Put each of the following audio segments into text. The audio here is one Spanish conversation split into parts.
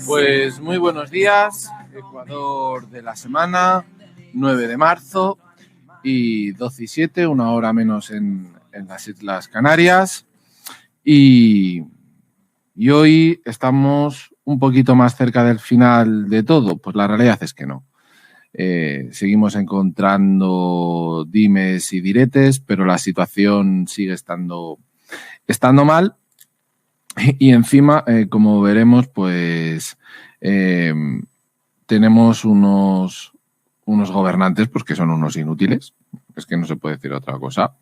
Pues muy buenos días, Ecuador de la semana, 9 de marzo y 12 y 7, una hora menos en las Islas Canarias. Y hoy estamos un poquito más cerca del final de todo, pues la realidad es que no. Seguimos encontrando dimes y diretes, pero la situación sigue estando mal. Y encima, como veremos, pues tenemos unos gobernantes pues que son unos inútiles. Es que no se puede decir otra cosa.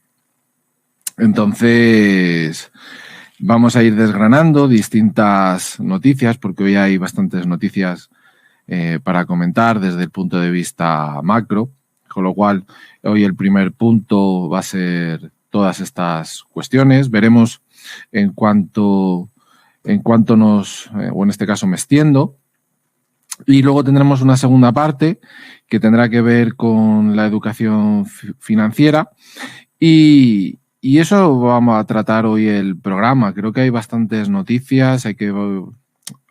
Entonces, vamos a ir desgranando distintas noticias, porque hoy hay bastantes noticias para comentar desde el punto de vista macro, con lo cual hoy el primer punto va a ser todas estas cuestiones. Veremos en cuanto nos, o en este caso me extiendo, y luego tendremos una segunda parte que tendrá que ver con la educación financiera y eso vamos a tratar hoy el programa. Creo que hay bastantes noticias, hay que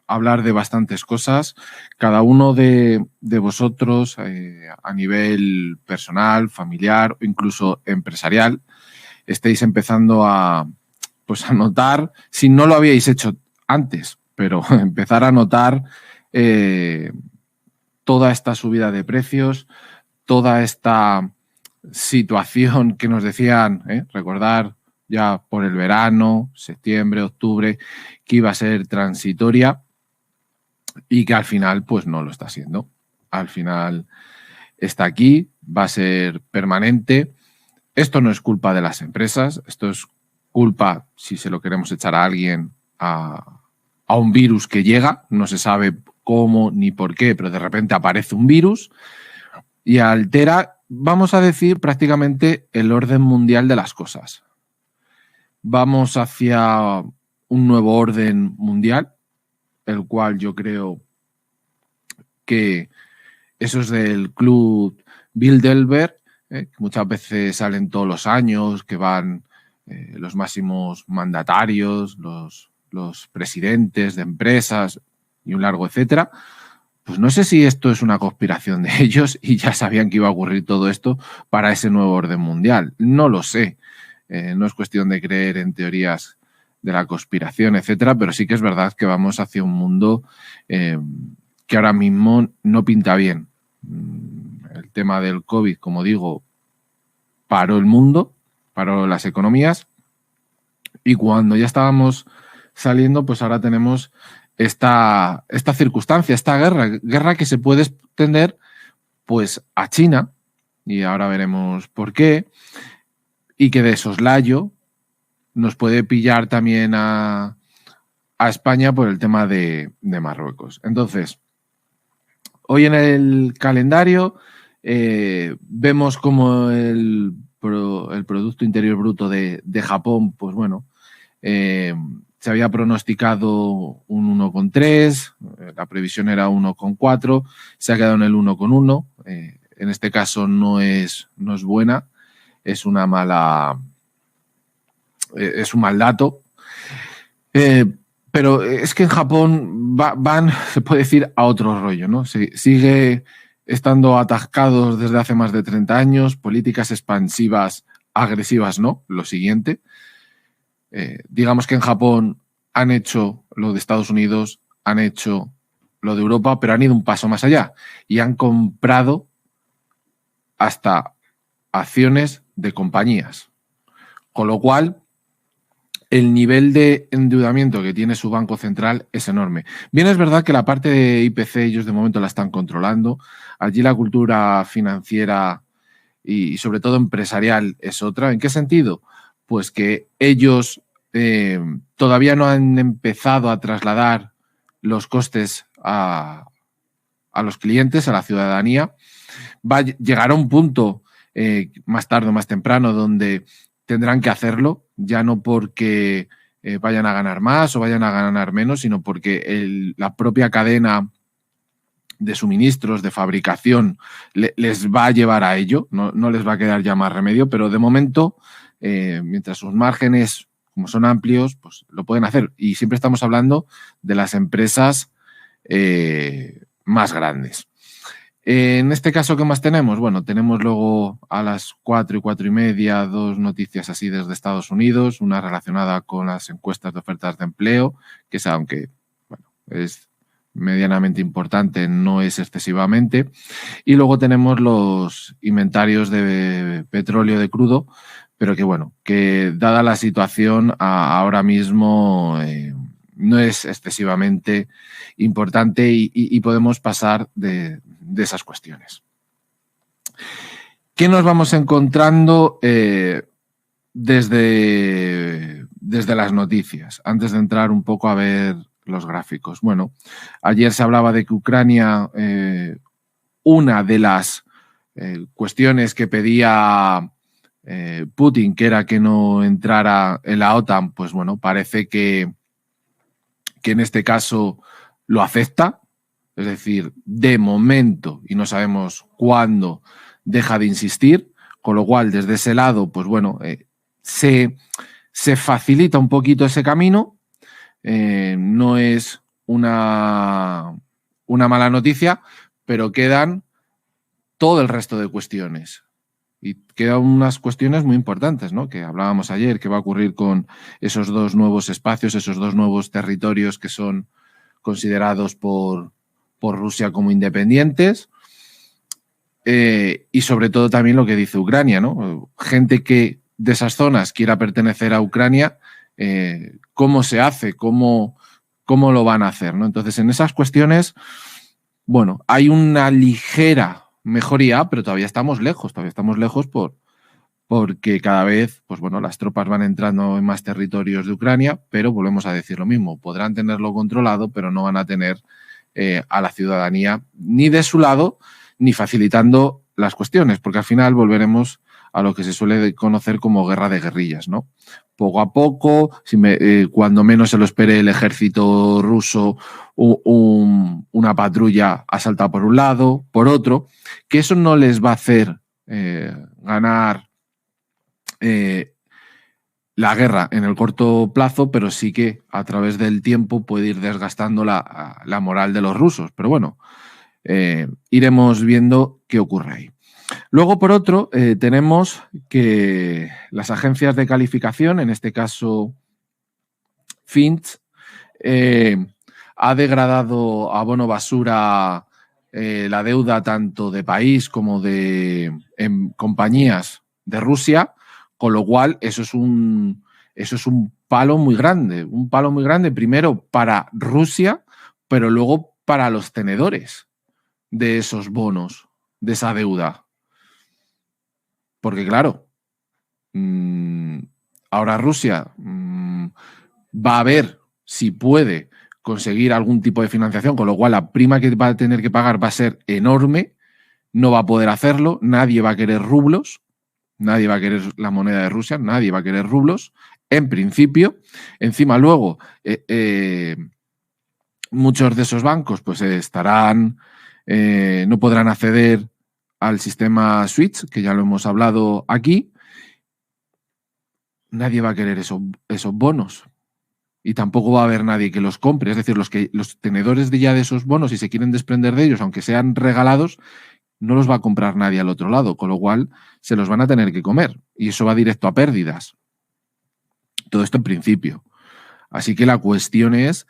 hablar de bastantes cosas. Cada uno de vosotros a nivel personal, familiar o incluso empresarial estáis empezando a notar, si no lo habíais hecho antes, pero empezar a notar toda esta subida de precios, toda esta situación que nos decían, recordar ya por el verano, septiembre, octubre, que iba a ser transitoria y que al final pues no lo está siendo. Al final está aquí, va a ser permanente. Esto no es culpa de las empresas, esto es culpa, si se lo queremos echar a alguien, a un virus que llega, no se sabe cómo ni por qué, pero de repente aparece un virus y altera, vamos a decir, prácticamente el orden mundial de las cosas. Vamos hacia un nuevo orden mundial, el cual yo creo que esos del club Bilderberg, que muchas veces salen todos los años, que van los máximos mandatarios, los presidentes de empresas y un largo etcétera, pues no sé si esto es una conspiración de ellos y ya sabían que iba a ocurrir todo esto para ese nuevo orden mundial. No lo sé. No es cuestión de creer en teorías de la conspiración, etcétera, pero sí que es verdad que vamos hacia un mundo que ahora mismo no pinta bien. El tema del COVID, como digo, paró el mundo, paró las economías y cuando ya estábamos saliendo, pues ahora tenemos esta circunstancia, esta guerra que se puede extender pues a China y ahora veremos por qué y que de soslayo nos puede pillar también a España por el tema de Marruecos. Entonces, hoy en el calendario vemos como el Producto Interior Bruto de Japón, pues bueno, se había pronosticado un 1,3, la previsión era 1,4, se ha quedado en el 1,1. En este caso no es buena, es una mala, es un mal dato. Pero es que en Japón van, se puede decir, a otro rollo, ¿no? Sigue estando atascados desde hace más de 30 años, políticas expansivas, agresivas, ¿no? Lo siguiente. Digamos que en Japón han hecho lo de Estados Unidos, han hecho lo de Europa, pero han ido un paso más allá y han comprado hasta acciones de compañías. Con lo cual, el nivel de endeudamiento que tiene su Banco Central es enorme. Bien, es verdad que la parte de IPC ellos de momento la están controlando. Allí la cultura financiera y sobre todo empresarial es otra. ¿En qué sentido? Pues que ellos todavía no han empezado a trasladar los costes a los clientes, a la ciudadanía. Llegará un punto más tarde o más temprano donde tendrán que hacerlo, ya no porque vayan a ganar más o vayan a ganar menos, sino porque la propia cadena de suministros, de fabricación, les va a llevar a ello, no les va a quedar ya más remedio, pero de momento, mientras sus márgenes, como son amplios, pues lo pueden hacer. Y siempre estamos hablando de las empresas más grandes. En este caso, ¿qué más tenemos? Bueno, tenemos luego a las 4 y 4 y media 2 noticias así desde Estados Unidos, una relacionada con las encuestas de ofertas de empleo, que es, aunque bueno, es medianamente importante, no es excesivamente. Y luego tenemos los inventarios de petróleo de crudo, pero que bueno, que dada la situación ahora mismo no es excesivamente importante y podemos pasar de esas cuestiones. ¿Qué nos vamos encontrando desde las noticias? Antes de entrar un poco a ver los gráficos. Bueno, ayer se hablaba de que Ucrania, una de las cuestiones que pedía Putin, que era que no entrara en la OTAN, pues bueno, parece que en este caso lo acepta. Es decir, de momento, y no sabemos cuándo, deja de insistir, con lo cual desde ese lado, pues bueno, se facilita un poquito ese camino. No es una mala noticia, pero quedan todo el resto de cuestiones. Y quedan unas cuestiones muy importantes, ¿no? Que hablábamos ayer, qué va a ocurrir con esos dos nuevos espacios, esos dos nuevos territorios que son considerados por Rusia como independientes, y sobre todo también lo que dice Ucrania, ¿no? Gente que de esas zonas quiera pertenecer a Ucrania, ¿cómo se hace? ¿Cómo lo van a hacer? ¿No? Entonces, en esas cuestiones, bueno, hay una ligera mejoría, pero todavía estamos lejos porque cada vez, pues bueno, las tropas van entrando en más territorios de Ucrania, pero volvemos a decir lo mismo, podrán tenerlo controlado, pero no van a tener a la ciudadanía ni de su lado, ni facilitando las cuestiones, porque al final volveremos a lo que se suele conocer como guerra de guerrillas, ¿no? Poco a poco, cuando menos se lo espere el ejército ruso, una patrulla asalta por un lado, por otro, que eso no les va a hacer ganar la guerra en el corto plazo, pero sí que a través del tiempo puede ir desgastando la moral de los rusos. Pero bueno, iremos viendo qué ocurre ahí. Luego, por otro, tenemos que las agencias de calificación, en este caso Fitch, ha degradado a bono basura la deuda tanto de país como de compañías de Rusia, con lo cual eso es un palo muy grande, primero para Rusia, pero luego para los tenedores de esos bonos, de esa deuda. Porque claro, ahora Rusia va a ver si puede conseguir algún tipo de financiación, con lo cual la prima que va a tener que pagar va a ser enorme, no va a poder hacerlo, nadie va a querer rublos, nadie va a querer la moneda de Rusia, nadie va a querer rublos, en principio. Encima luego, muchos de esos bancos pues estarán, no podrán acceder al sistema SWIFT, que ya lo hemos hablado aquí. Nadie va a querer esos bonos. Y tampoco va a haber nadie que los compre. Es decir, los tenedores de esos bonos, si se quieren desprender de ellos, aunque sean regalados, no los va a comprar nadie al otro lado, con lo cual se los van a tener que comer. Y eso va directo a pérdidas. Todo esto en principio. Así que la cuestión es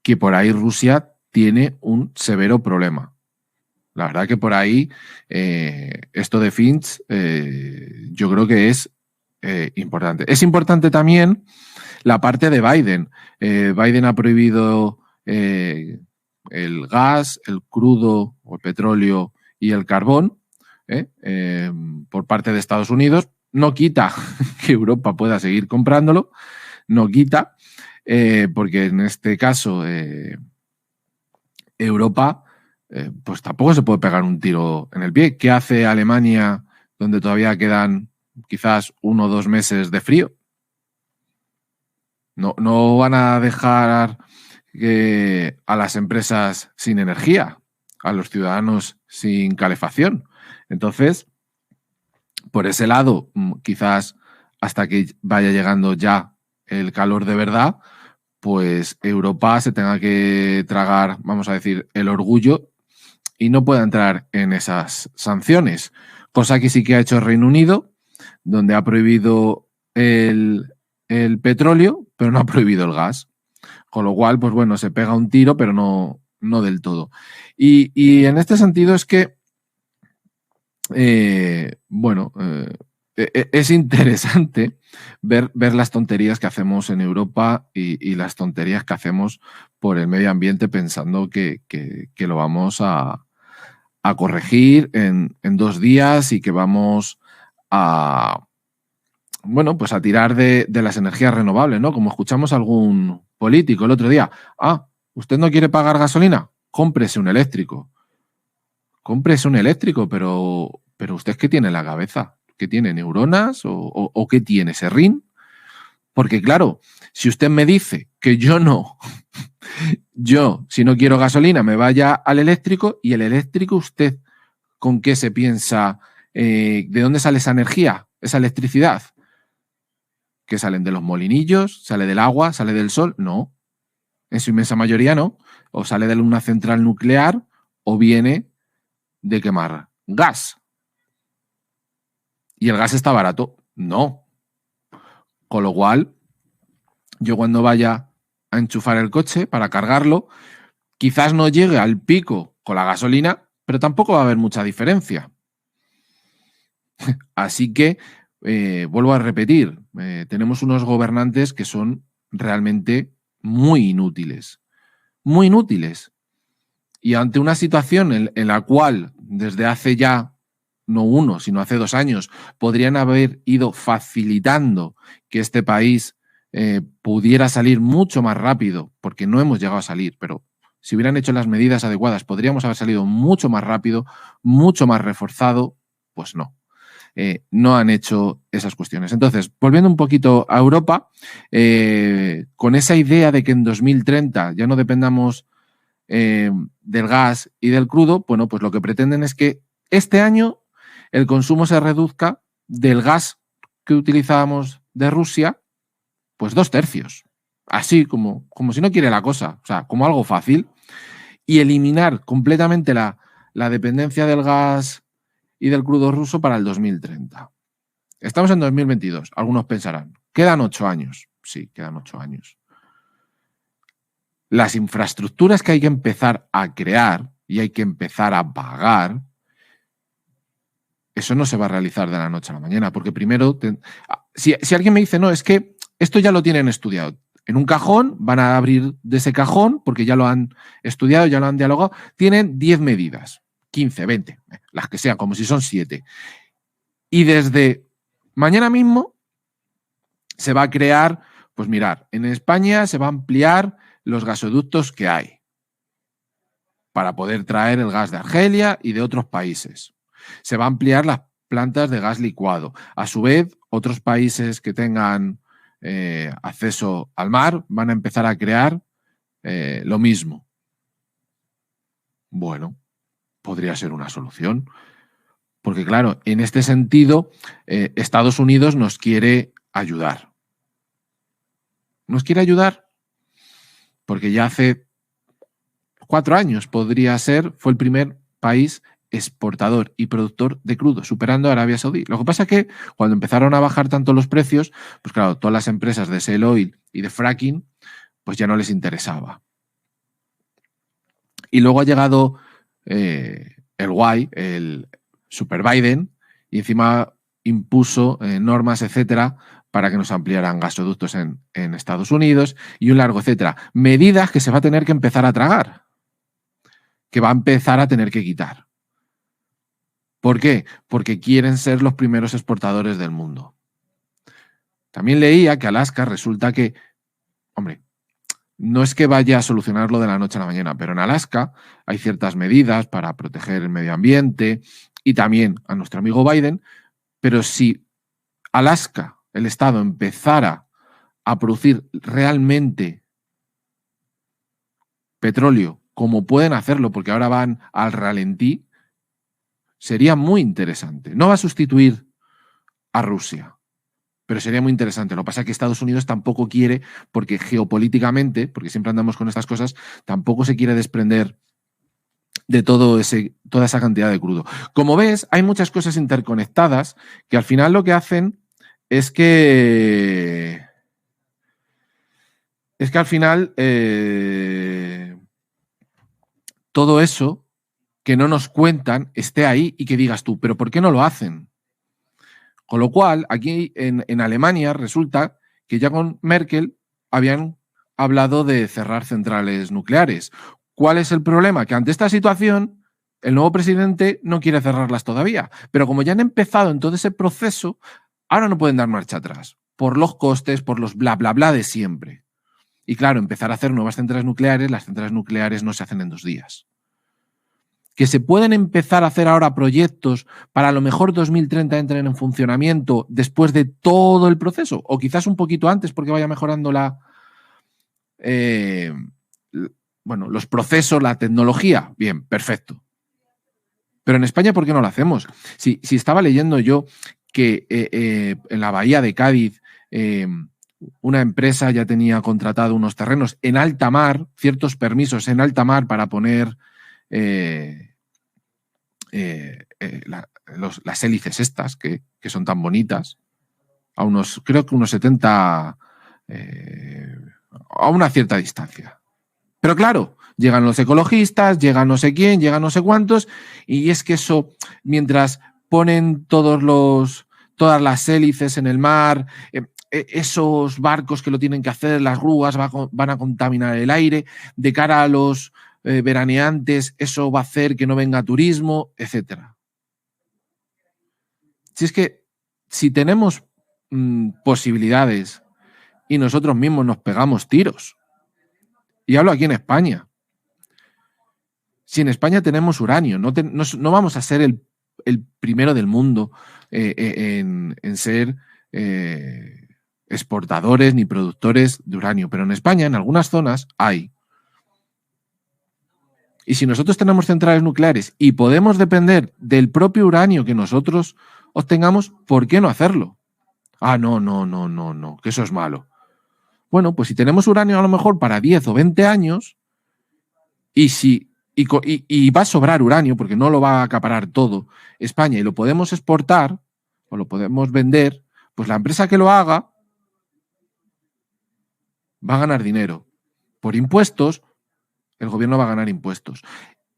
que por ahí Rusia tiene un severo problema. La verdad que por ahí esto de Fitch yo creo que es importante. Es importante también la parte de Biden. Biden ha prohibido el gas, el crudo o el petróleo y el carbón por parte de Estados Unidos. No quita que Europa pueda seguir comprándolo, no quita, porque en este caso Europa pues tampoco se puede pegar un tiro en el pie. ¿Qué hace Alemania donde todavía quedan quizás 1 o 2 meses de frío? No van a dejar a las empresas sin energía, a los ciudadanos sin calefacción. Entonces, por ese lado, quizás hasta que vaya llegando ya el calor de verdad, pues Europa se tenga que tragar, vamos a decir, el orgullo y no pueda entrar en esas sanciones. Cosa que sí que ha hecho el Reino Unido, donde ha prohibido el petróleo, pero no ha prohibido el gas. Con lo cual, pues bueno, se pega un tiro, pero no del todo. Y en este sentido es que, bueno, es interesante ver las tonterías que hacemos en Europa y las tonterías que hacemos por el medio ambiente pensando que lo vamos a corregir en 2 días y que vamos a, bueno, pues a tirar de las energías renovables, ¿no? Como escuchamos a algún político el otro día. Ah, ¿usted no quiere pagar gasolina? Cómprese un eléctrico. Cómprese un eléctrico, pero ¿usted qué tiene en la cabeza? ¿Qué tiene? ¿Neuronas? ¿O qué tiene? ¿Serrín? Porque claro, si usted me dice que yo no, yo si no quiero gasolina me vaya al eléctrico, y el eléctrico usted, ¿con qué se piensa? ¿De dónde sale esa energía, esa electricidad? ¿Que salen de los molinillos? ¿Sale del agua? ¿Sale del sol? No, en su inmensa mayoría no. O sale de una central nuclear o viene de quemar gas. ¿Y el gas está barato? No. Con lo cual, yo cuando vaya a enchufar el coche para cargarlo, quizás no llegue al pico con la gasolina, pero tampoco va a haber mucha diferencia. Así que, vuelvo a repetir, tenemos unos gobernantes que son realmente muy inútiles. Muy inútiles. Y ante una situación en la cual desde hace ya, no 1, sino hace 2 años, podrían haber ido facilitando que este país pudiera salir mucho más rápido, porque no hemos llegado a salir, pero si hubieran hecho las medidas adecuadas, podríamos haber salido mucho más rápido, mucho más reforzado, pues no. No han hecho esas cuestiones. Entonces, volviendo un poquito a Europa, con esa idea de que en 2030 ya no dependamos del gas y del crudo, bueno, pues lo que pretenden es que este año el consumo se reduzca del gas que utilizábamos de Rusia, pues 2/3. Así como si no quiere la cosa, o sea, como algo fácil, y eliminar completamente la dependencia del gas y del crudo ruso para el 2030. Estamos en 2022, algunos pensarán, ¿quedan 8 años? Sí, quedan 8 años. Las infraestructuras que hay que empezar a crear y hay que empezar a pagar, eso no se va a realizar de la noche a la mañana, porque primero, si alguien me dice, no, es que esto ya lo tienen estudiado, en un cajón, van a abrir de ese cajón, porque ya lo han estudiado, ya lo han dialogado, tienen 10 medidas, 15, 20, las que sean, como si son 7. Y desde mañana mismo se va a crear, pues mirar, en España se va a ampliar los gasoductos que hay para poder traer el gas de Argelia y de otros países. Se va a ampliar las plantas de gas licuado. A su vez, otros países que tengan acceso al mar van a empezar a crear lo mismo. Bueno, podría ser una solución. Porque claro, en este sentido, Estados Unidos nos quiere ayudar. Nos quiere ayudar porque ya hace 4 años podría ser, fue el primer país exportador y productor de crudo, superando a Arabia Saudí. Lo que pasa es que cuando empezaron a bajar tanto los precios, pues claro, todas las empresas de shale oil y de fracking, pues ya no les interesaba. Y luego ha llegado el guay, el Super Biden, y encima impuso normas, etcétera, para que nos ampliaran gasoductos en Estados Unidos y un largo etcétera. Medidas que se va a tener que empezar a tragar, que va a empezar a tener que quitar. ¿Por qué? Porque quieren ser los primeros exportadores del mundo. También leía que Alaska resulta que, hombre, no es que vaya a solucionarlo de la noche a la mañana, pero en Alaska hay ciertas medidas para proteger el medio ambiente y también a nuestro amigo Biden, pero si Alaska, el estado, empezara a producir realmente petróleo como pueden hacerlo, porque ahora van al ralentí, sería muy interesante. No va a sustituir a Rusia, Pero sería muy interesante. Lo que pasa es que Estados Unidos tampoco quiere, porque geopolíticamente, porque siempre andamos con estas cosas, tampoco se quiere desprender de toda esa cantidad de crudo. Como ves, hay muchas cosas interconectadas que al final lo que hacen es que al final todo eso que no nos cuentan esté ahí y que digas tú, pero ¿por qué no lo hacen? Con lo cual, aquí en Alemania resulta que ya con Merkel habían hablado de cerrar centrales nucleares. ¿Cuál es el problema? Que ante esta situación, el nuevo presidente no quiere cerrarlas todavía. Pero como ya han empezado en todo ese proceso, ahora no pueden dar marcha atrás. Por los costes, por los bla, bla, bla de siempre. Y claro, empezar a hacer nuevas centrales nucleares, las centrales nucleares no se hacen en 2 días. Que se pueden empezar a hacer ahora proyectos para a lo mejor 2030 entren en funcionamiento después de todo el proceso, o quizás un poquito antes porque vaya mejorando los procesos, la tecnología. Bien, perfecto. Pero en España, ¿por qué no lo hacemos? Si estaba leyendo yo que en la bahía de Cádiz una empresa ya tenía contratado unos terrenos en alta mar, ciertos permisos en alta mar para poner las hélices estas, que son tan bonitas, creo que unos 70, a una cierta distancia. Pero claro, llegan los ecologistas, llega no sé quién, llega no sé cuántos, y es que eso, mientras ponen todas las hélices en el mar, esos barcos que lo tienen que hacer, las grúas van a contaminar el aire, de cara a los veraneantes, eso va a hacer que no venga turismo, etcétera. Si es que si tenemos posibilidades y nosotros mismos nos pegamos tiros, y hablo aquí en España, si en España tenemos uranio, no vamos a ser el primero del mundo en ser exportadores ni productores de uranio, pero en España, en algunas zonas, hay. Y si nosotros tenemos centrales nucleares y podemos depender del propio uranio que nosotros obtengamos, ¿por qué no hacerlo? Ah, no, que eso es malo. Bueno, pues si tenemos uranio a lo mejor para 10 o 20 años y va a sobrar uranio porque no lo va a acaparar todo España y lo podemos exportar o lo podemos vender, pues la empresa que lo haga va a ganar dinero. Por impuestos, el gobierno va a ganar impuestos.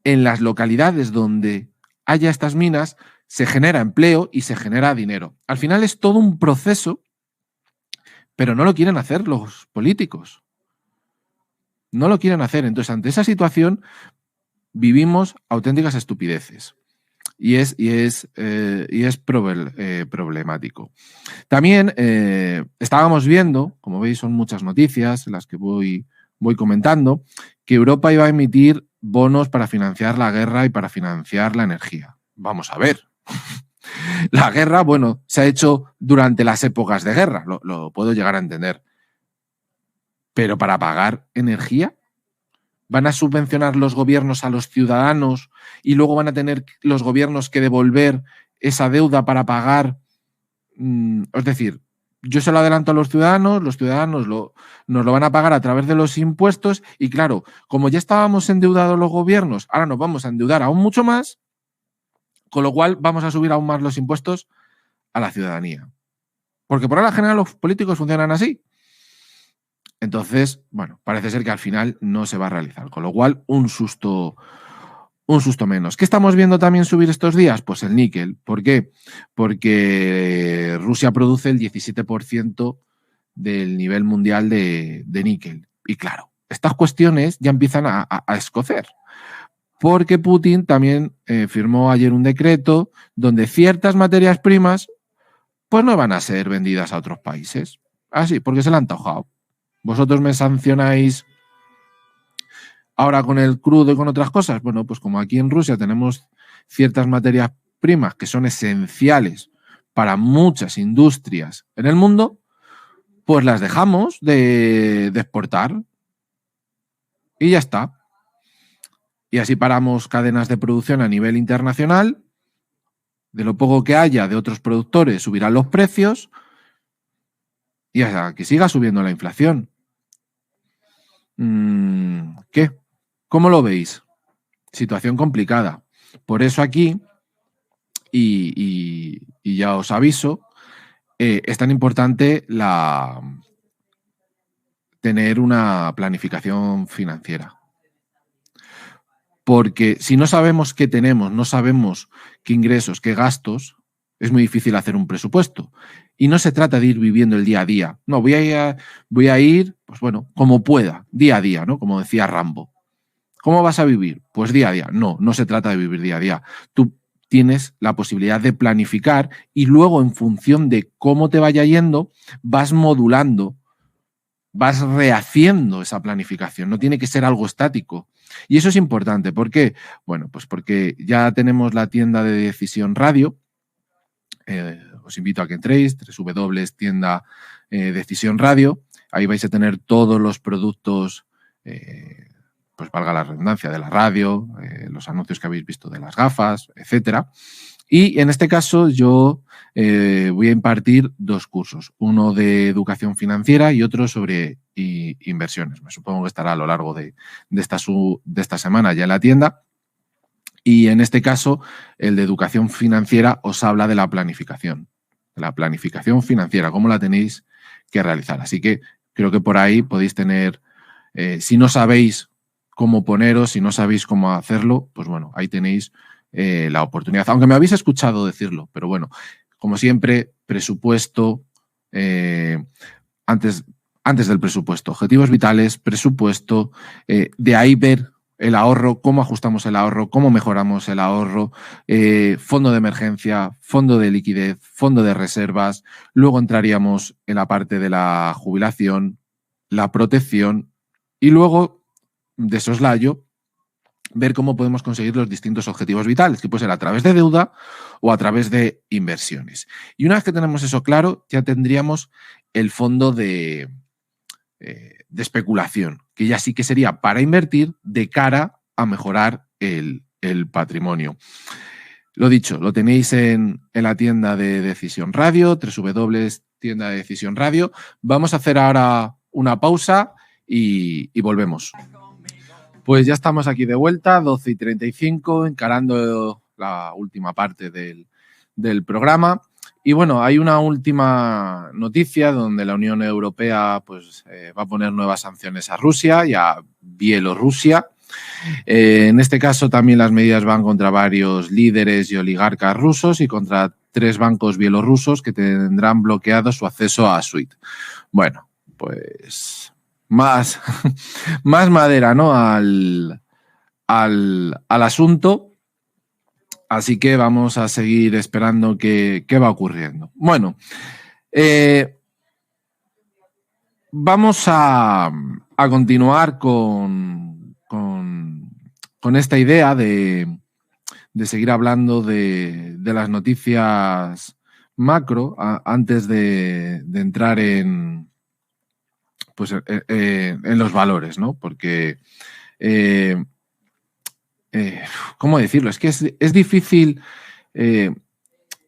En las localidades donde haya estas minas se genera empleo y se genera dinero. Al final es todo un proceso, pero no lo quieren hacer los políticos. No lo quieren hacer. Entonces, ante esa situación, vivimos auténticas estupideces. Y es problemático. También estábamos viendo, como veis, son muchas noticias las que voy comentando, que Europa iba a emitir bonos para financiar la guerra y para financiar la energía. Vamos a ver. La guerra, bueno, se ha hecho durante las épocas de guerra, lo puedo llegar a entender. Pero para pagar energía, ¿van a subvencionar los gobiernos a los ciudadanos y luego van a tener los gobiernos que devolver esa deuda para pagar? Es decir, yo se lo adelanto a los ciudadanos nos lo van a pagar a través de los impuestos y claro, como ya estábamos endeudados los gobiernos, ahora nos vamos a endeudar aún mucho más, con lo cual vamos a subir aún más los impuestos a la ciudadanía. Porque por regla general los políticos funcionan así. Entonces, bueno, parece ser que al final no se va a realizar, con lo cual un susto menos. ¿Qué estamos viendo también subir estos días? Pues el níquel. ¿Por qué? Porque Rusia produce el 17% del nivel mundial de níquel. Y claro, estas cuestiones ya empiezan a escocer. Porque Putin también firmó ayer un decreto donde ciertas materias primas pues no van a ser vendidas a otros países. Así, porque se le han antojado. ¿Vosotros me sancionáis ahora con el crudo y con otras cosas? Bueno, pues como aquí en Rusia tenemos ciertas materias primas que son esenciales para muchas industrias en el mundo, pues las dejamos de exportar y ya está. Y así paramos cadenas de producción a nivel internacional. De lo poco que haya de otros productores subirán los precios y hasta que siga subiendo la inflación. ¿Qué? ¿Cómo lo veis? Situación complicada. Por eso aquí, y ya os aviso, es tan importante tener una planificación financiera. Porque si no sabemos qué tenemos, no sabemos qué ingresos, qué gastos, es muy difícil hacer un presupuesto. Y no se trata de ir viviendo el día a día. No, voy a ir, pues bueno, como pueda, día a día, ¿no? Como decía Rambo. ¿Cómo vas a vivir? Pues día a día. No, no se trata de vivir día a día. Tú tienes la posibilidad de planificar y luego, en función de cómo te vaya yendo, vas modulando, vas rehaciendo esa planificación. No tiene que ser algo estático. Y eso es importante. ¿Por qué? Bueno, pues porque ya tenemos la tienda de Decisión Radio. Os invito a que entréis, www.tienda Decisión Radio. Ahí vais a tener todos los productos, pues valga la redundancia, de la radio, los anuncios que habéis visto de las gafas, etcétera. Y en este caso yo voy a impartir 2 cursos, uno de educación financiera y otro sobre inversiones. Me supongo que estará a lo largo de esta semana ya en la tienda. Y en este caso, el de educación financiera os habla de la planificación financiera, cómo la tenéis que realizar. Así que creo que por ahí podéis tener, si no sabéis cómo poneros, si no sabéis cómo hacerlo, pues bueno, ahí tenéis la oportunidad. Aunque me habéis escuchado decirlo, pero bueno, como siempre, presupuesto, antes del presupuesto, objetivos vitales, presupuesto, de ahí ver el ahorro, cómo ajustamos el ahorro, cómo mejoramos el ahorro, fondo de emergencia, fondo de liquidez, fondo de reservas. Luego entraríamos en la parte de la jubilación, la protección y luego, de soslayo, ver cómo podemos conseguir los distintos objetivos vitales, que puede ser a través de deuda o a través de inversiones. Y una vez que tenemos eso claro, ya tendríamos el fondo de especulación, que ya sí que sería para invertir de cara a mejorar el patrimonio. Lo dicho, lo tenéis en la tienda de Decisión Radio, tienda de Decisión Radio. Vamos a hacer ahora una pausa y volvemos. Pues ya estamos aquí de vuelta, 12:35, encarando la última parte del programa. Y bueno, hay una última noticia donde la Unión Europea pues, va a poner nuevas sanciones a Rusia y a Bielorrusia. En este caso también las medidas van contra varios líderes y oligarcas rusos y contra 3 bancos bielorrusos que tendrán bloqueado su acceso a SWIFT. Bueno, pues más madera, ¿no? al asunto. Así que vamos a seguir esperando qué va ocurriendo. Bueno, vamos a continuar con esta idea de seguir hablando de las noticias macro antes de entrar en los valores, ¿no? Porque ¿cómo decirlo? Es que es difícil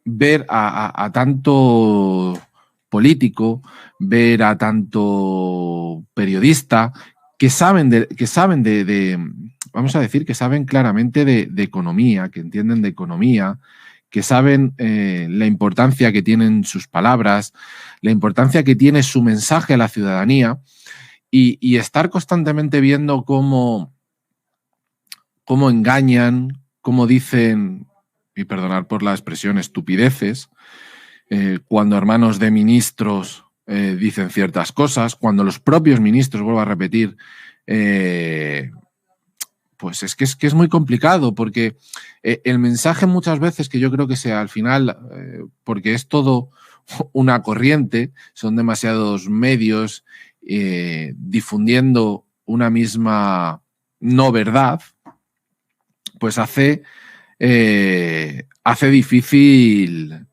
ver a tanto político, ver a tanto periodista que saben vamos a decir, que saben claramente de economía, que entienden de economía, que saben la importancia que tienen sus palabras, la importancia que tiene su mensaje a la ciudadanía y estar constantemente viendo cómo engañan, cómo dicen, y perdonad por la expresión, estupideces, cuando hermanos de ministros dicen ciertas cosas, cuando los propios ministros, vuelvo a repetir, pues es que es muy complicado, porque el mensaje muchas veces, que yo creo que sea al final, porque es todo una corriente, son demasiados medios difundiendo una misma no verdad, pues hace difícil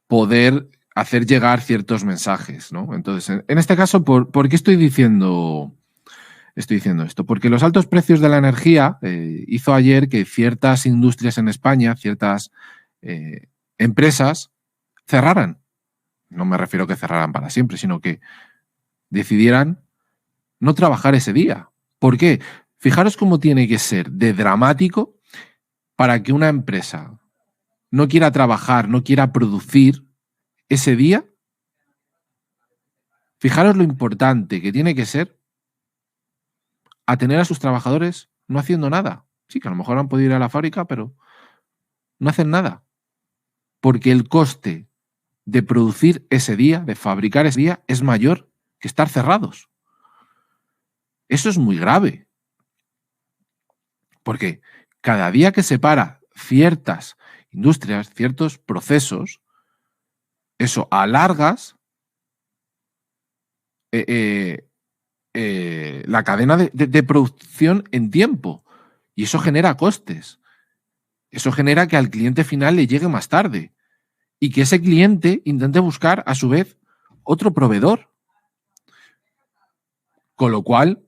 poder hacer llegar ciertos mensajes, ¿no? Entonces, en este caso, ¿por qué estoy diciendo esto? Porque los altos precios de la energía hizo ayer que ciertas industrias en España, ciertas empresas cerraran. no me refiero a que cerraran para siempre, sino que decidieran no trabajar ese día. ¿Por qué? Fijaros cómo tiene que ser de dramático para que una empresa no quiera trabajar, no quiera producir ese día. Fijaros lo importante que tiene que ser a tener a sus trabajadores no haciendo nada. Sí, que a lo mejor han podido ir a la fábrica, pero no hacen nada. Porque el coste de producir ese día, de fabricar ese día, es mayor que estar cerrados. Eso es muy grave. Porque cada día que se para ciertas industrias, ciertos procesos, eso alargas la cadena de producción en tiempo. Y eso genera costes. Eso genera que al cliente final le llegue más tarde. Y que ese cliente intente buscar, a su vez, otro proveedor. Con lo cual,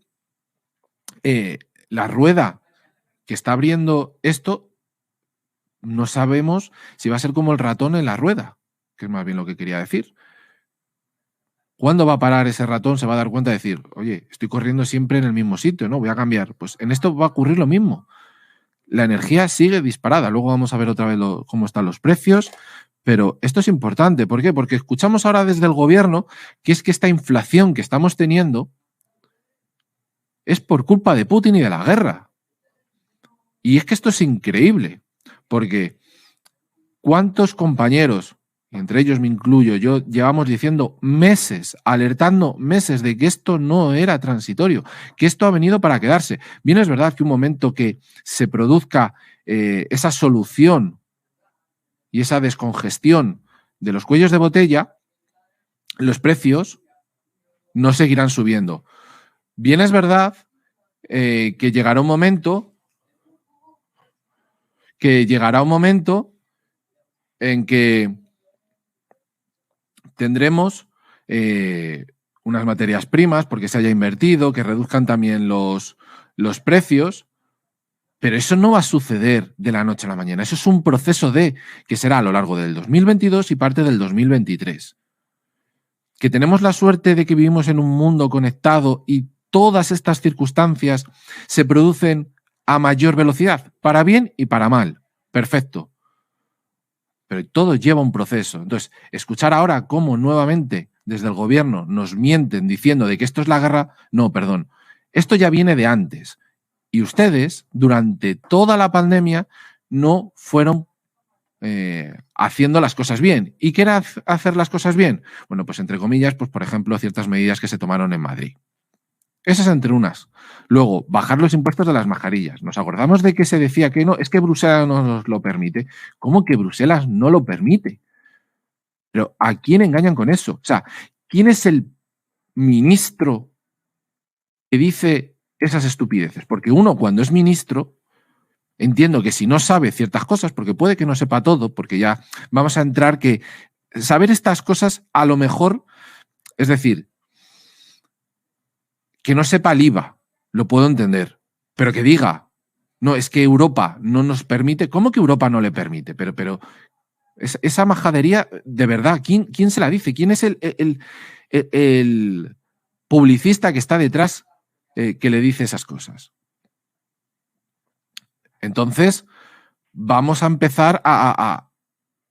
la rueda que está abriendo esto, no sabemos si va a ser como el ratón en la rueda, que es más bien lo que quería decir. ¿Cuándo va a parar ese ratón? Se va a dar cuenta de decir, oye, estoy corriendo siempre en el mismo sitio, ¿no? Voy a cambiar. Pues en esto va a ocurrir lo mismo. La energía sigue disparada. Luego vamos a ver otra vez cómo están los precios. Pero esto es importante. ¿Por qué? Porque escuchamos ahora desde el gobierno que es que esta inflación que estamos teniendo es por culpa de Putin y de la guerra. Y es que esto es increíble. Porque ¿cuántos compañeros, y entre ellos me incluyo yo, llevamos diciendo meses, alertando meses de que esto no era transitorio, que esto ha venido para quedarse? Bien, es verdad que un momento que se produzca esa solución y esa descongestión de los cuellos de botella, los precios no seguirán subiendo. Bien, es verdad que llegará un momento en que tendremos unas materias primas porque se haya invertido, que reduzcan también los precios, pero eso no va a suceder de la noche a la mañana. Eso es un proceso que será a lo largo del 2022 y parte del 2023. Que tenemos la suerte de que vivimos en un mundo conectado y todas estas circunstancias se producen a mayor velocidad, para bien y para mal. Perfecto. Pero todo lleva un proceso. Entonces, escuchar ahora cómo nuevamente desde el gobierno nos mienten diciendo de que esto es la guerra, no, perdón. Esto ya viene de antes. Y ustedes, durante toda la pandemia, no fueron haciendo las cosas bien. ¿Y qué era hacer las cosas bien? Bueno, pues entre comillas, pues por ejemplo, ciertas medidas que se tomaron en Madrid. Esas entre unas. Luego, bajar los impuestos de las mascarillas. Nos acordamos de que se decía que no, es que Bruselas no nos lo permite. ¿Cómo que Bruselas no lo permite? Pero ¿a quién engañan con eso? O sea, ¿quién es el ministro que dice esas estupideces? Porque uno, cuando es ministro, entiendo que si no sabe ciertas cosas, porque puede que no sepa todo, porque ya vamos a entrar que saber estas cosas a lo mejor, es decir, que no sepa el IVA, lo puedo entender, pero que diga, no, es que Europa no nos permite, ¿cómo que Europa no le permite? Pero esa majadería, de verdad, ¿quién se la dice? ¿Quién es el publicista que está detrás que le dice esas cosas? Entonces, vamos a empezar a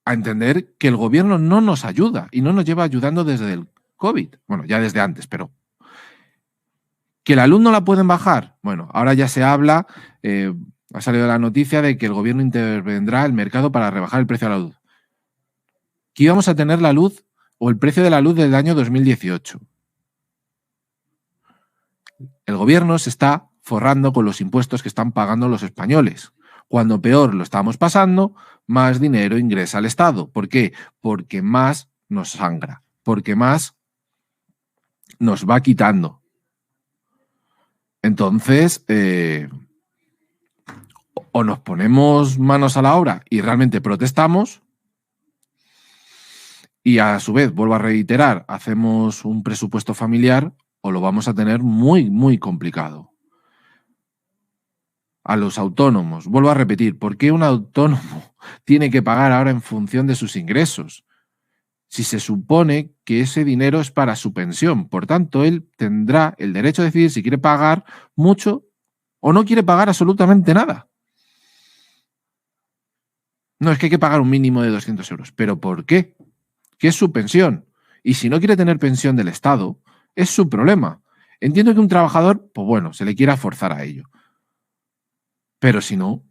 entender que el gobierno no nos ayuda y no nos lleva ayudando desde el COVID. Bueno, ya desde antes, pero ¿que la luz no la pueden bajar? Bueno, ahora ya se habla, ha salido la noticia de que el gobierno intervendrá el mercado para rebajar el precio de la luz. Que íbamos a tener la luz o el precio de la luz del año 2018. El gobierno se está forrando con los impuestos que están pagando los españoles. Cuando peor lo estamos pasando, más dinero ingresa al Estado. ¿Por qué? Porque más nos sangra, porque más nos va quitando. Entonces, o nos ponemos manos a la obra y realmente protestamos, y a su vez, vuelvo a reiterar, hacemos un presupuesto familiar, o lo vamos a tener muy, muy complicado. A los autónomos, vuelvo a repetir, ¿por qué un autónomo tiene que pagar ahora en función de sus ingresos? si se supone que ese dinero es para su pensión? Por tanto, él tendrá el derecho a decidir si quiere pagar mucho o no quiere pagar absolutamente nada. No, es que hay que pagar un mínimo de 200 euros. ¿Pero por qué? ¿Qué es su pensión? Y si no quiere tener pensión del Estado, es su problema. Entiendo que un trabajador, pues bueno, se le quiera forzar a ello. Pero si no,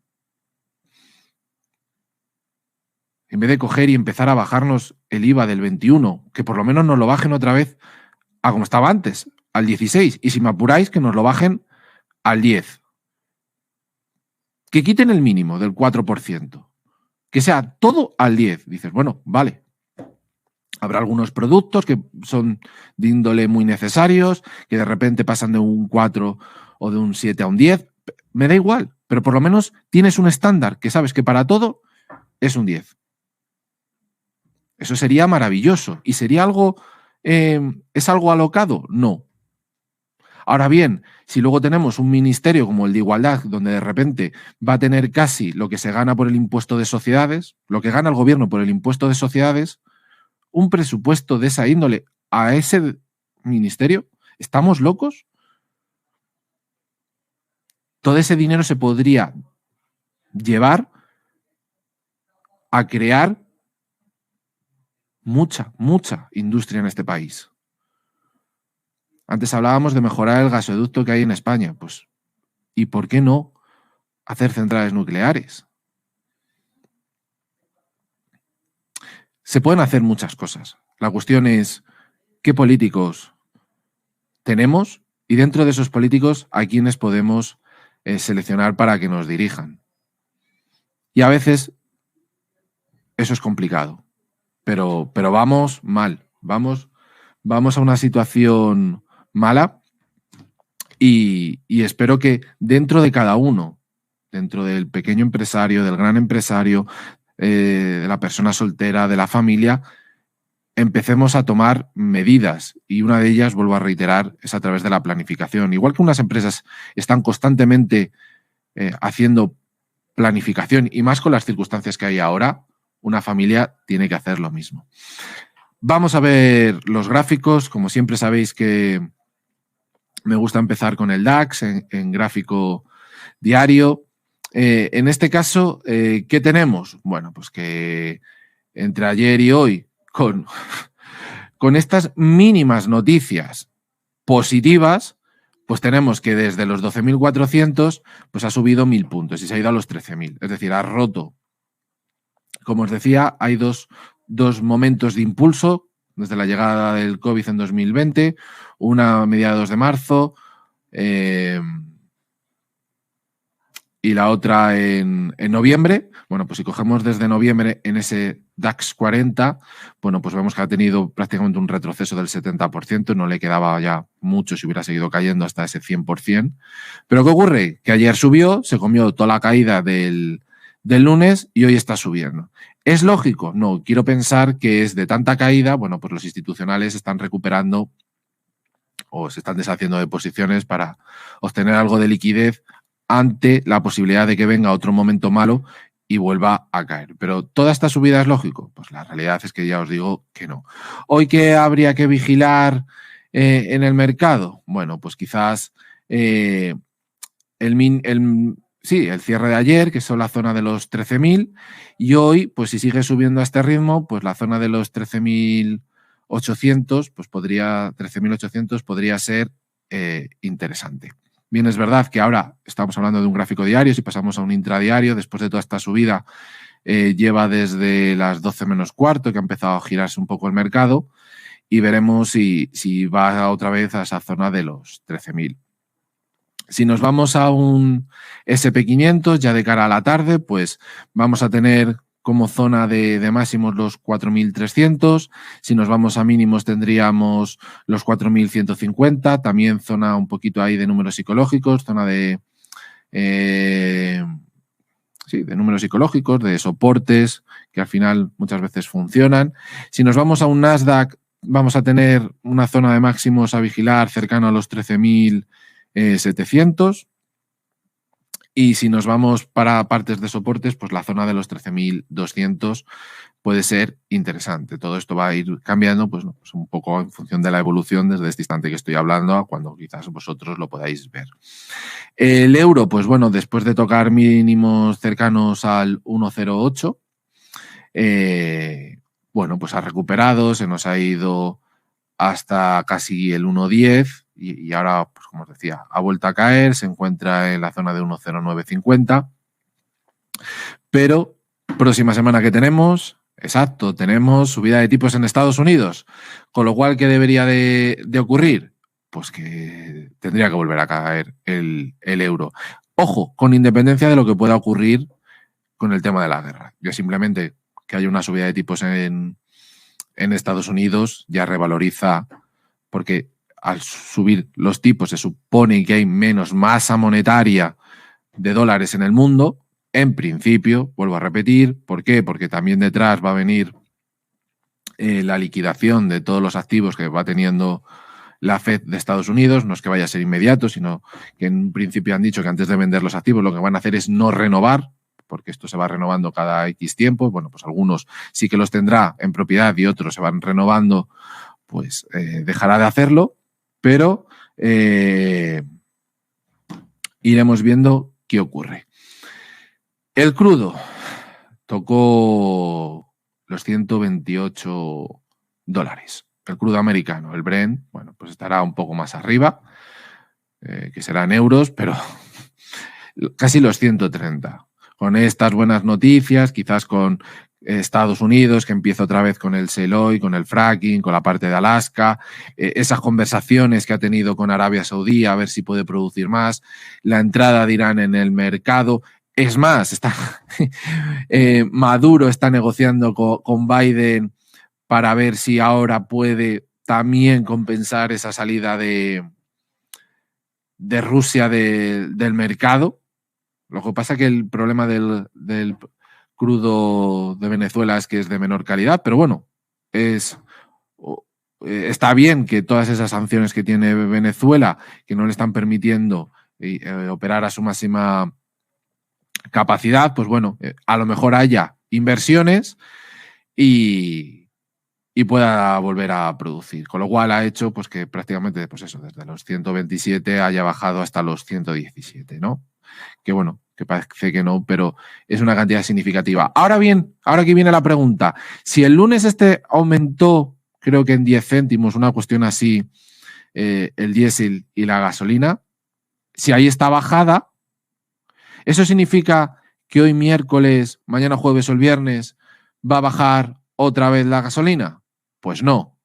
en vez de coger y empezar a bajarnos el IVA del 21, que por lo menos nos lo bajen otra vez a como estaba antes, al 16. Y si me apuráis, que nos lo bajen al 10. Que quiten el mínimo del 4%. Que sea todo al 10. Dices, bueno, vale. Habrá algunos productos que son de índole muy necesarios, que de repente pasan de un 4 o de un 7 a un 10. Me da igual, pero por lo menos tienes un estándar que sabes que para todo es un 10. Eso sería maravilloso. ¿Y sería algo, es algo alocado? No. Ahora bien, si luego tenemos un ministerio como el de Igualdad, donde de repente va a tener casi lo que se gana por el impuesto de sociedades, lo que gana el gobierno por el impuesto de sociedades, un presupuesto de esa índole a ese ministerio, ¿estamos locos? Todo ese dinero se podría llevar a crear mucha industria en este país. Antes hablábamos de mejorar el gasoducto que hay en España. Pues, ¿y por qué no hacer centrales nucleares? Se pueden hacer muchas cosas. La cuestión es qué políticos tenemos y dentro de esos políticos a quiénes podemos seleccionar para que nos dirijan. Y a veces eso es complicado, pero vamos mal, vamos a una situación mala y espero que dentro de cada uno, dentro del pequeño empresario, del gran empresario, de la persona soltera, de la familia, empecemos a tomar medidas y una de ellas, vuelvo a reiterar, es a través de la planificación. Igual que unas empresas están constantemente haciendo planificación y más con las circunstancias que hay ahora, una familia tiene que hacer lo mismo. Vamos a ver los gráficos. Como siempre sabéis que me gusta empezar con el DAX en gráfico diario. En este caso, ¿qué tenemos? Bueno, pues que entre ayer y hoy, con estas mínimas noticias positivas, pues tenemos que desde los 12.400 pues ha subido 1.000 puntos y se ha ido a los 13.000. Es decir, ha roto. Como os decía, hay dos momentos de impulso desde la llegada del COVID en 2020, una a mediados de marzo y la otra en noviembre. Bueno, pues si cogemos desde noviembre en ese DAX 40, bueno, pues vemos que ha tenido prácticamente un retroceso del 70%, no le quedaba ya mucho si hubiera seguido cayendo hasta ese 100%. Pero ¿qué ocurre? Que ayer subió, se comió toda la caída del lunes y hoy está subiendo. ¿Es lógico? No, quiero pensar que es de tanta caída, bueno, pues los institucionales están recuperando o se están deshaciendo de posiciones para obtener algo de liquidez ante la posibilidad de que venga otro momento malo y vuelva a caer. Pero ¿toda esta subida es lógico? Pues la realidad es que ya os digo que no. ¿Hoy qué habría que vigilar en el mercado? Bueno, pues quizás el cierre de ayer, que son la zona de los 13.000, y hoy, pues si sigue subiendo a este ritmo, pues la zona de los 13.800, pues 13.800 podría ser interesante. Bien, es verdad que ahora estamos hablando de un gráfico diario, si pasamos a un intradiario, después de toda esta subida, lleva desde las 12 menos cuarto, que ha empezado a girarse un poco el mercado, y veremos si va otra vez a esa zona de los 13.000. Si nos vamos a un SP500 ya de cara a la tarde, pues vamos a tener como zona de máximos los 4.300. Si nos vamos a mínimos tendríamos los 4.150. También zona un poquito ahí de números psicológicos, zona de números psicológicos, de soportes que al final muchas veces funcionan. Si nos vamos a un Nasdaq, vamos a tener una zona de máximos a vigilar cercano a los 13.700 Y si nos vamos para partes de soportes, pues la zona de los 13.200 puede ser interesante. Todo esto va a ir cambiando, pues un poco en función de la evolución desde este instante que estoy hablando a cuando quizás vosotros lo podáis ver. El euro, pues bueno, después de tocar mínimos cercanos al 1,08, bueno, pues ha recuperado, se nos ha ido hasta casi el 1,10 y ahora, pues como os decía, ha vuelto a caer, se encuentra en la zona de 1,0950. Pero próxima semana que tenemos, exacto, tenemos subida de tipos en Estados Unidos, con lo cual, ¿qué debería de ocurrir? Pues que tendría que volver a caer el euro. Ojo, con independencia de lo que pueda ocurrir con el tema de la guerra. Yo simplemente que haya una subida de tipos en Estados Unidos ya revaloriza, porque al subir los tipos se supone que hay menos masa monetaria de dólares en el mundo. En principio, vuelvo a repetir, ¿por qué? Porque también detrás va a venir la liquidación de todos los activos que va teniendo la Fed de Estados Unidos. No es que vaya a ser inmediato, sino que en un principio han dicho que antes de vender los activos lo que van a hacer es no renovar, porque esto se va renovando cada X tiempo. Bueno, pues algunos sí que los tendrá en propiedad y otros se van renovando, pues dejará de hacerlo, pero iremos viendo qué ocurre. El crudo tocó los 128 dólares. El crudo americano, el Brent, bueno, pues estará un poco más arriba, que será en euros, pero casi los 130. Con estas buenas noticias, quizás con Estados Unidos, que empieza otra vez con el shale oil, con el fracking, con la parte de Alaska, esas conversaciones que ha tenido con Arabia Saudí, a ver si puede producir más, la entrada de Irán en el mercado. Es más, Maduro está negociando con Biden para ver si ahora puede también compensar esa salida de Rusia del mercado. Lo que pasa es que el problema del crudo de Venezuela es que es de menor calidad, pero bueno, está bien que todas esas sanciones que tiene Venezuela, que no le están permitiendo operar a su máxima capacidad, pues bueno, a lo mejor haya inversiones y pueda volver a producir. Con lo cual ha hecho pues que prácticamente, pues eso, desde los 127 haya bajado hasta los 117, ¿no? Que bueno, que parece que no, pero es una cantidad significativa. Ahora bien, ahora aquí viene la pregunta. Si el lunes aumentó, creo que en 10 céntimos, una cuestión así, el diésel y la gasolina, si ahí está bajada, ¿eso significa que hoy miércoles, mañana jueves o el viernes va a bajar otra vez la gasolina? Pues no.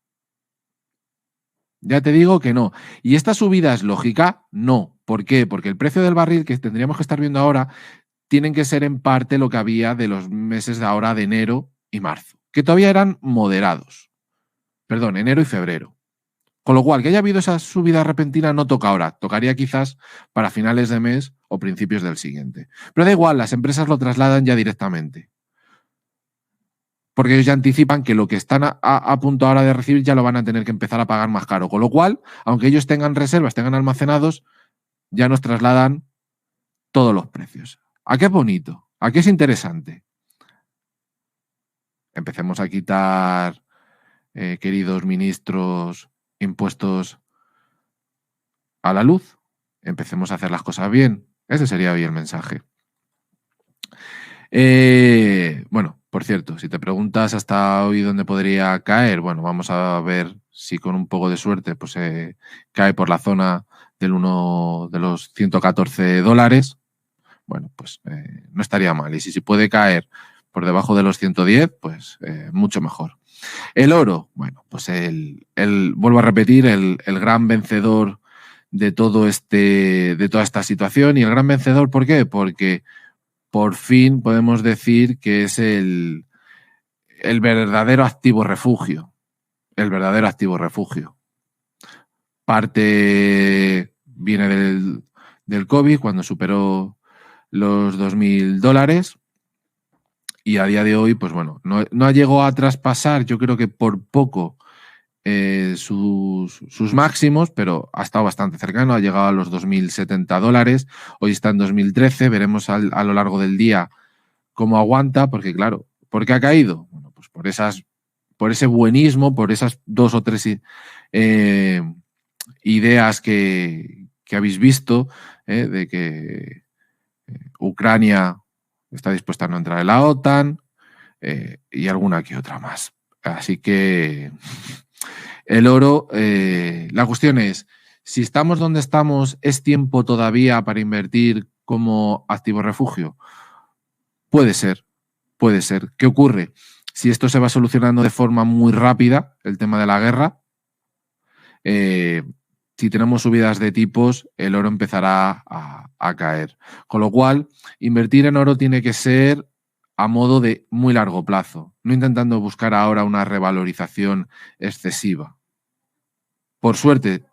Ya te digo que no. ¿Y esta subida es lógica? No. ¿Por qué? Porque el precio del barril que tendríamos que estar viendo ahora tienen que ser en parte lo que había de los meses de ahora de enero y marzo, que todavía eran moderados. Perdón, enero y febrero. Con lo cual, que haya habido esa subida repentina no toca ahora. Tocaría quizás para finales de mes o principios del siguiente. Pero da igual, las empresas lo trasladan ya directamente. Porque ellos ya anticipan que lo que están a punto ahora de recibir ya lo van a tener que empezar a pagar más caro. Con lo cual, aunque ellos tengan reservas, tengan almacenados, ya nos trasladan todos los precios. ¿A qué es bonito? ¿A qué es interesante? Empecemos a quitar, queridos ministros, impuestos a la luz. Empecemos a hacer las cosas bien. Ese sería hoy el mensaje. Bueno, por cierto, si te preguntas hasta hoy dónde podría caer, bueno, vamos a ver si con un poco de suerte pues cae por la zona de los 114 dólares. Bueno, pues no estaría mal. Y si puede caer por debajo de los 110, pues mucho mejor. El oro, bueno, pues vuelvo a repetir, el gran vencedor de toda esta situación. Y el gran vencedor, ¿por qué? Porque por fin podemos decir que es el verdadero activo refugio. El verdadero activo refugio. Parte viene del COVID, cuando superó los $2.000. Y a día de hoy, pues bueno, no ha llegado a traspasar, yo creo que por poco, sus máximos, pero ha estado bastante cercano, ha llegado a los $2.070. Hoy está en 2013, veremos a lo largo del día cómo aguanta, porque claro, ¿por qué ha caído? Bueno, pues por ese buenismo, por esas 2 o 3 ideas que habéis visto, de que Ucrania está dispuesta a no entrar en la OTAN y alguna que otra más. Así que el oro, la cuestión es, si estamos donde estamos, ¿es tiempo todavía para invertir como activo refugio? Puede ser, puede ser. ¿Qué ocurre? Si esto se va solucionando de forma muy rápida, el tema de la guerra, si tenemos subidas de tipos, el oro empezará a caer. Con lo cual, invertir en oro tiene que ser a modo de muy largo plazo, no intentando buscar ahora una revalorización excesiva. Por suerte,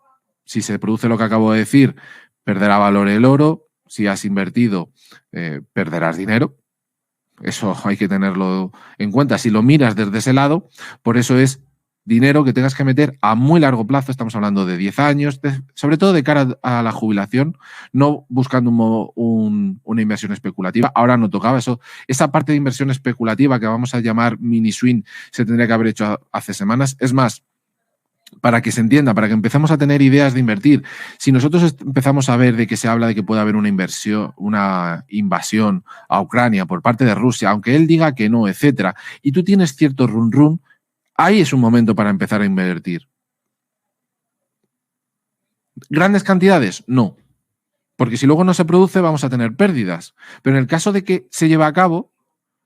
si se produce lo que acabo de decir, perderá valor el oro. Si has invertido, perderás dinero. Eso hay que tenerlo en cuenta. Si lo miras desde ese lado, por eso es dinero que tengas que meter a muy largo plazo, estamos hablando de 10 años, sobre todo de cara a la jubilación, no buscando una inversión especulativa. Ahora no tocaba eso. Esa parte de inversión especulativa que vamos a llamar mini swing se tendría que haber hecho hace semanas. Es más, para que se entienda, para que empecemos a tener ideas de invertir. Si nosotros empezamos a ver de que se habla de que puede haber una invasión a Ucrania por parte de Rusia, aunque él diga que no, etcétera, y tú tienes cierto run, ahí es un momento para empezar a invertir. ¿Grandes cantidades? No. Porque si luego no se produce, vamos a tener pérdidas. Pero en el caso de que se lleve a cabo,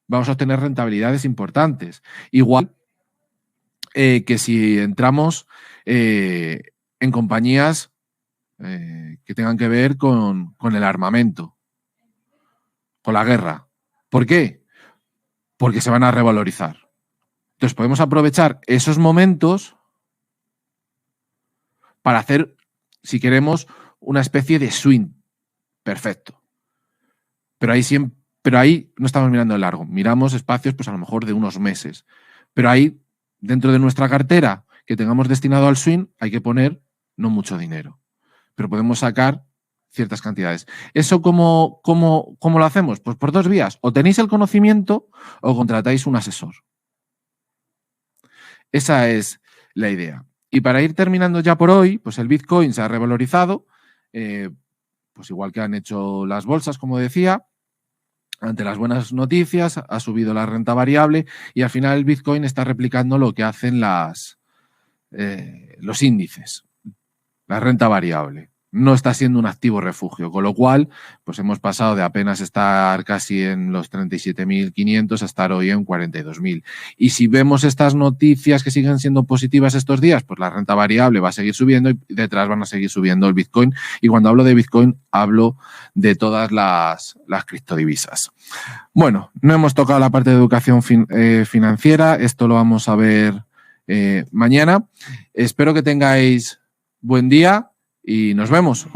vamos a obtener rentabilidades importantes. Igual que si entramos en compañías que tengan que ver con el armamento, con la guerra. ¿Por qué? Porque se van a revalorizar. Entonces podemos aprovechar esos momentos para hacer, si queremos, una especie de swing. Perfecto. Pero ahí no estamos mirando de largo. Miramos espacios, pues a lo mejor de unos meses. Pero ahí, dentro de nuestra cartera que tengamos destinado al swing, hay que poner no mucho dinero. Pero podemos sacar ciertas cantidades. ¿Eso cómo lo hacemos? Pues por 2 vías. O tenéis el conocimiento o contratáis un asesor. Esa es la idea. Y para ir terminando ya por hoy, pues el Bitcoin se ha revalorizado, pues igual que han hecho las bolsas, como decía. Ante las buenas noticias, ha subido la renta variable y al final el Bitcoin está replicando lo que hacen los índices, la renta variable. No está siendo un activo refugio, con lo cual pues hemos pasado de apenas estar casi en los 37.500 a estar hoy en 42.000. Y si vemos estas noticias que siguen siendo positivas estos días, pues la renta variable va a seguir subiendo y detrás van a seguir subiendo el Bitcoin. Y cuando hablo de Bitcoin, hablo de todas las criptodivisas. Bueno, no hemos tocado la parte de educación financiera, esto lo vamos a ver mañana. Espero que tengáis buen día y nos vemos.